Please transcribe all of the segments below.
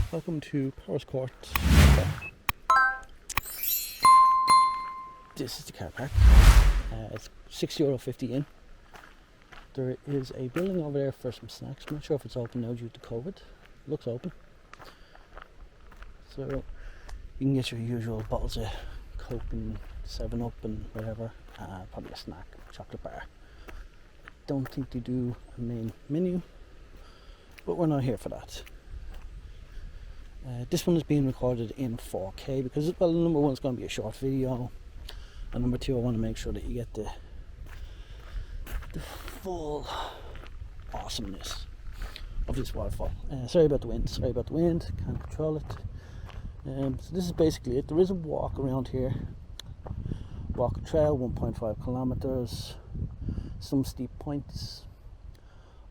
Welcome to Powerscourt. This is the car park. It's €6.50 in. There is a building over there for some snacks. I'm not sure if it's open now due to COVID. Looks open. So you can get your usual bottles of Coke and 7-Up and whatever. Probably a snack, chocolate bar. Don't think they do a main menu, but we're not here for that. This one is being recorded in 4K because, well, number one, it's going to be a short video, and number two, I want to make sure that you get the full awesomeness of this waterfall. Sorry about the wind, can't control it. So this is basically it. There is a walk around here, walk trail, 1.5 kilometers, some steep points.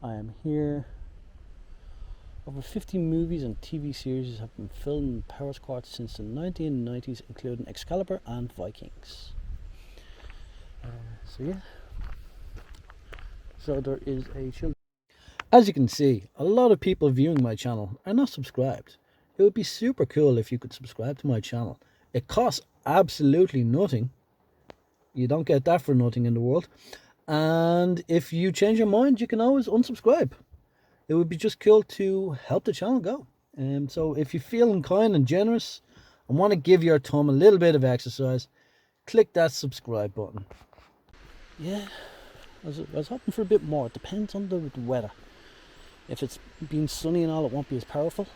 I am here. Over 50 movies and TV series have been filmed in Powerscourt since the 1990s, including Excalibur and Vikings. So yeah. So there is a children. As you can see, a lot of people viewing my channel are not subscribed. It would be super cool if you could subscribe to my channel. It costs absolutely nothing. You don't get that for nothing in the world. And if you change your mind, you can always unsubscribe. It would be just cool to help the channel go. So if you're feeling kind and generous and want to give your thumb a little bit of exercise, click that subscribe button. Yeah, I was hoping for a bit more. It depends on the weather. If it's been sunny and all, it won't be as powerful.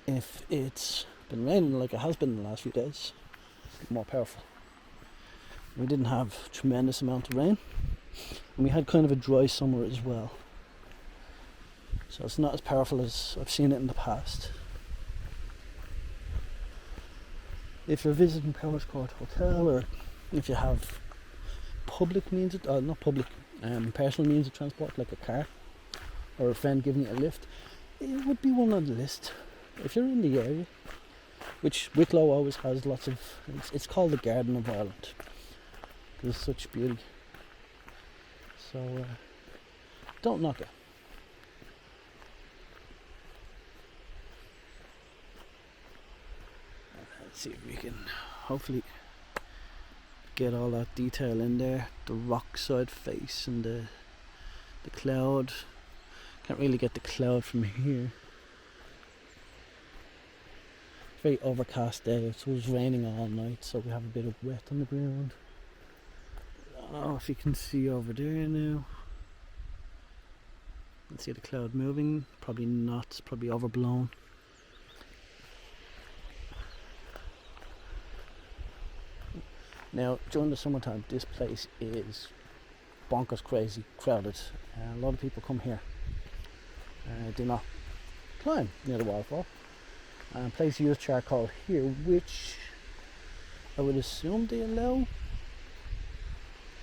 If it's been raining like it has been in the last few days, it's more powerful. We didn't have a tremendous amount of rain, and we had kind of a dry summer as well. So it's not as powerful as I've seen it in the past. If you're visiting Powerscourt Hotel, or if you have public means of, not public, personal means of transport like a car, or a friend giving you a lift, it would be one on the list. If you're in the area, which Wicklow always has lots of, it's called the Garden of Ireland, because it's such beauty. So don't knock it. Let's see if we can hopefully get all that detail in there. The rock side face and the cloud. Can't really get the cloud from here. Very overcast day. It was raining all night, so we have a bit of wet on the ground. I don't know if you can see over there now. You can see the cloud moving. Probably not. It's probably overblown. Now, during the summertime, this place is bonkers crazy crowded. A lot of people come here. Do not climb near the waterfall. Place use charcoal here, which I would assume they allow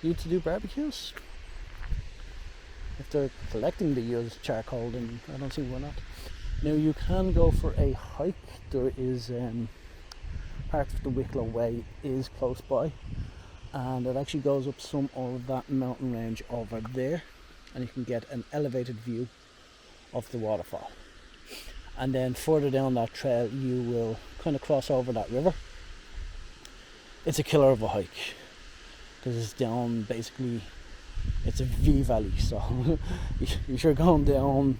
you to do barbecues. If they're collecting the used charcoal, then I don't see why not. Now you can go for a hike. There is part of the Wicklow Way is close by, and it actually goes up some of that mountain range over there, and you can get an elevated view of the waterfall. And then further down that trail you will kind of cross over that river. It's a killer of a hike because it's down, basically it's a V valley, so you're going down,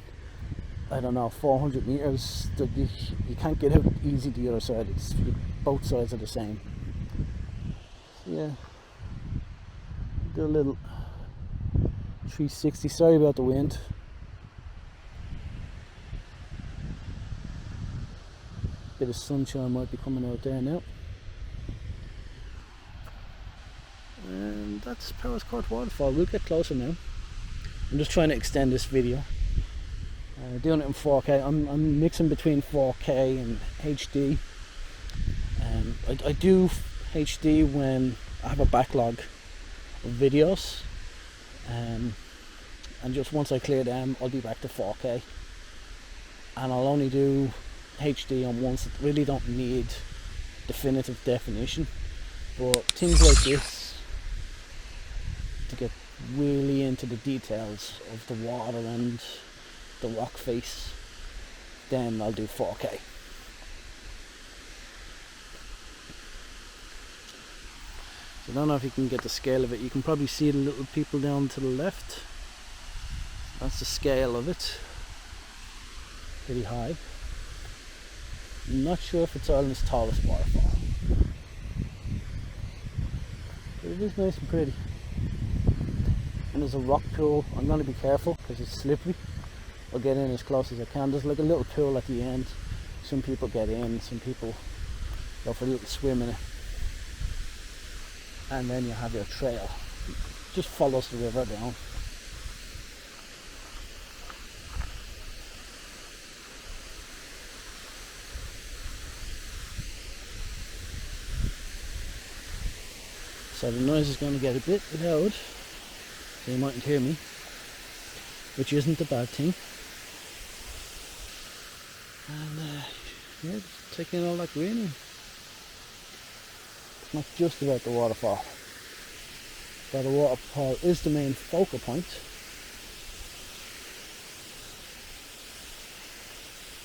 I don't know, 400 meters. You can't get out easy to the other side. It's both sides are the same. So yeah, do a little 360. Sorry about the wind. Bit of sunshine might be coming out there now. And that's Powerscourt Waterfall. We'll get closer now. I'm just trying to extend this video. Doing it in 4K. I'm mixing between 4K and HD. I do HD when I have a backlog of videos. And just once I clear them, I'll be back to 4K. And I'll only do HD on ones that really don't need definitive definition, but things like this, to get really into the details of the water and the rock face, then I'll do 4K. So I don't know if you can get the scale of it. You can probably see the little people down to the left. That's the scale of it. Pretty high. I'm not sure if it's Ireland's tallest waterfall, but it is nice and pretty. And there's a rock pool. I'm going to be careful because it's slippery. I'll get in as close as I can. There's like a little pool at the end. Some people get in, some people go for a little swim in it. And then you have your trail. Just follows the river down. So the noise is going to get a bit loud, so you mightn't hear me, which isn't a bad thing. And yeah, just taking all that greenery. It's not just about the waterfall, but the waterfall is the main focal point.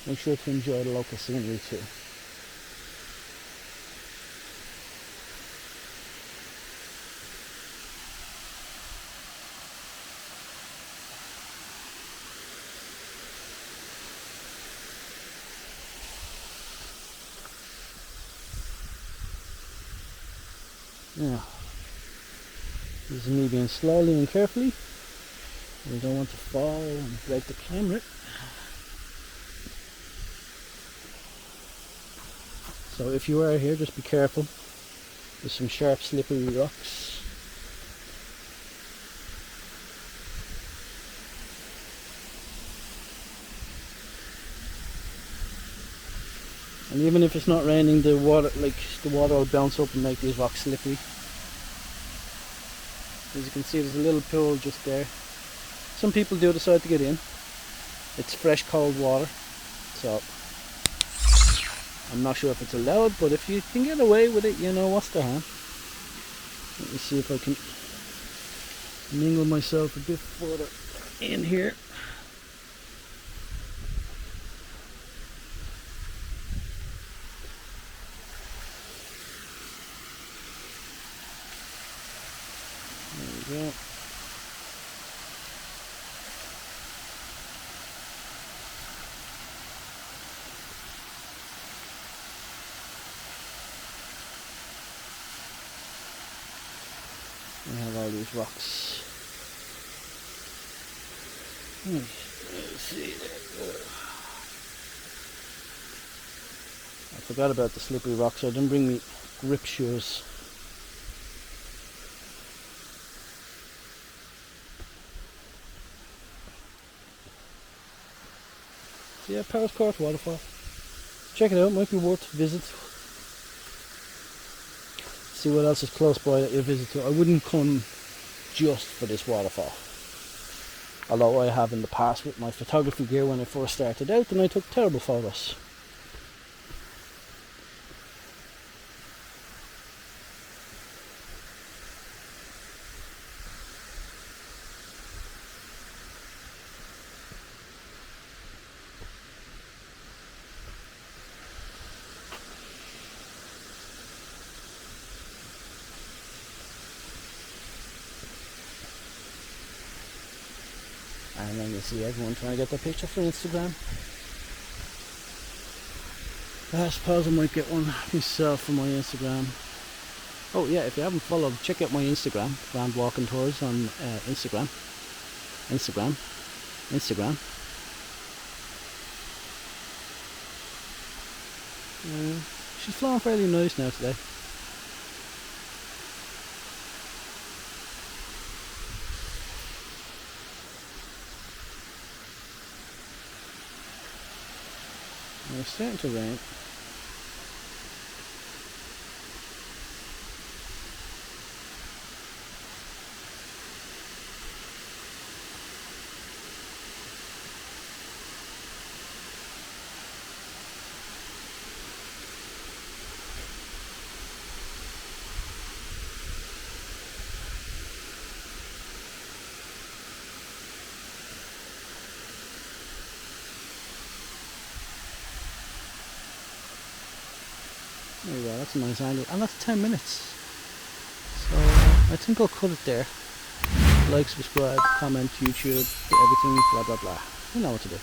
Make sure to enjoy the local scenery too. Now, this is me being slowly and carefully. I don't want to fall and break the camera. So if you are here, just be careful. There's some sharp, slippery rocks. And even if it's not raining, the water will bounce up and make these rocks slippery. As you can see, there's a little pool just there. Some people do decide to get in. It's fresh, cold water, so I'm not sure if it's allowed, but if you can get away with it, you know, what's the harm? Let me see if I can mingle myself a bit further in here. There we go. We have all these rocks. Let's see there. I forgot about the slippery rocks. I didn't bring me grip shoes. So yeah, Powerscourt Waterfall. Check it out, might be worth a visit. See what else is close by that you visit to. I wouldn't come just for this waterfall. Although I have in the past with my photography gear when I first started out, and I took terrible photos. And then you see everyone trying to get their picture for Instagram. I suppose I might get one myself for my Instagram. Oh yeah, if you haven't followed, check out my Instagram, Grand Walking Tours on Instagram. She's flying fairly nice now today. It's starting to rain. There you go, that's a nice angle. And that's 10 minutes. So I think I'll cut it there. Like, subscribe, comment, YouTube, everything, blah blah blah. You know what to do.